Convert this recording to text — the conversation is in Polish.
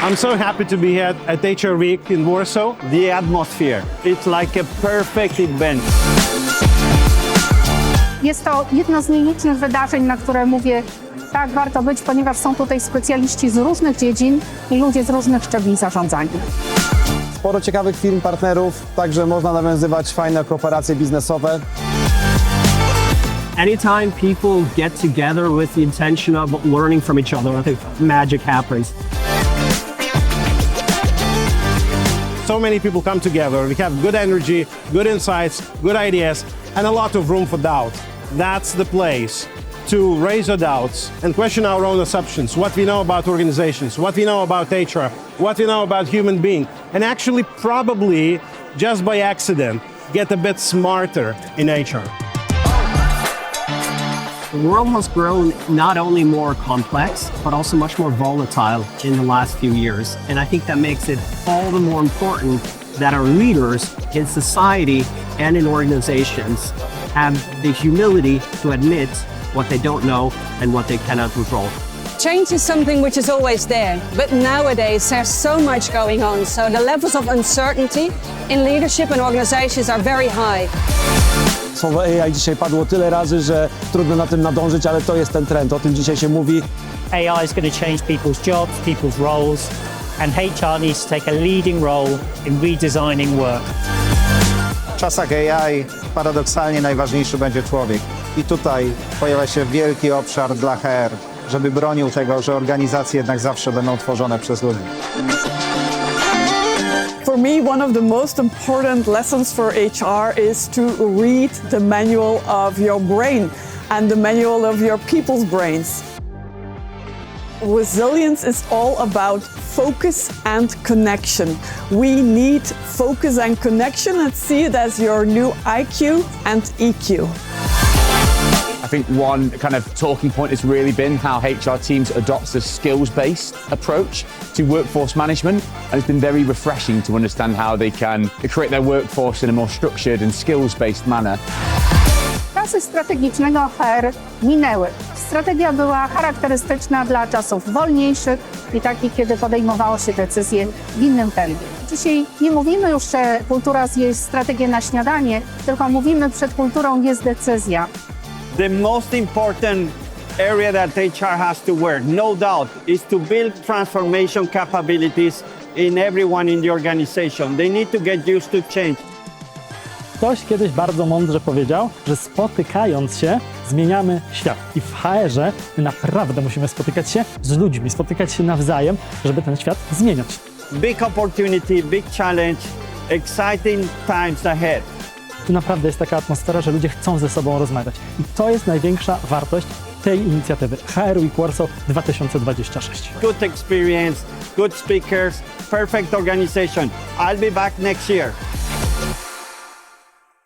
I'm so happy to be here at HR Week in Warsaw. The atmosphere, it's like a perfect event. Jest to jedno z nielicznych wydarzeń, na które mówię, tak, warto być, ponieważ są tutaj specjaliści z różnych dziedzin i ludzie z różnych szczebli zarządzania. Sporo ciekawych firm, partnerów, także można nawiązywać fajne kooperacje biznesowe. Anytime people get together with the intention of learning from each other, I think magic happens. So many people come together. We have good energy, good insights, good ideas, and a lot of room for doubt. That's the place to raise our doubts and question our own assumptions, what we know about organizations, what we know about HR, what we know about human being, and actually probably just by accident get a bit smarter in HR. The world has grown not only more complex, but also much more volatile in the last few years. And I think that makes it all the more important that our leaders in society and in organizations have the humility to admit what they don't know and what they cannot control. Change is something which is always there, but nowadays there's so much going on, so the levels of uncertainty in leadership and organizations are very high. Słowo AI dzisiaj padło tyle razy, że trudno na tym nadążyć, ale to jest ten trend, o tym dzisiaj się mówi. AI is going to change people's jobs, people's roles, and HR needs to take a leading role in redesigning work. W czasach AI paradoksalnie najważniejszy będzie człowiek. I tutaj pojawia się wielki obszar dla HR, żeby bronił tego, że organizacje jednak zawsze będą tworzone przez ludzi. For me, one of the most important lessons for HR is to read the manual of your brain and the manual of your people's brains. Resilience is all about focus and connection. We need focus and connection and see it as your new IQ and EQ. I think one kind of talking point has really been how HR teams adopt a skills-based approach to workforce management, and it's been very refreshing to understand how they can create their workforce in a more structured and skills-based manner. Czasy strategicznego HR minęły. Strategia była charakterystyczna dla czasów wolniejszych i takich, kiedy podejmowało się decyzje w innym tempie. Dzisiaj nie mówimy już, że kultura jest strategię na śniadanie, tylko mówimy, przed kulturą jest decyzja. The most important area that HR has to work, no doubt, is to build transformation capabilities in everyone in the organization. They need to get used to change. Ktoś kiedyś bardzo mądrze powiedział, że spotykając się, zmieniamy świat. I w HR-ze my naprawdę musimy spotykać się z ludźmi, spotykać się nawzajem, żeby ten świat zmieniać. Big opportunity, big challenge, exciting times ahead. Tu naprawdę jest taka atmosfera, że ludzie chcą ze sobą rozmawiać. I to jest największa wartość tej inicjatywy HR Week Warsaw 2026. Good experience, good speakers, perfect organization. I'll be back next year.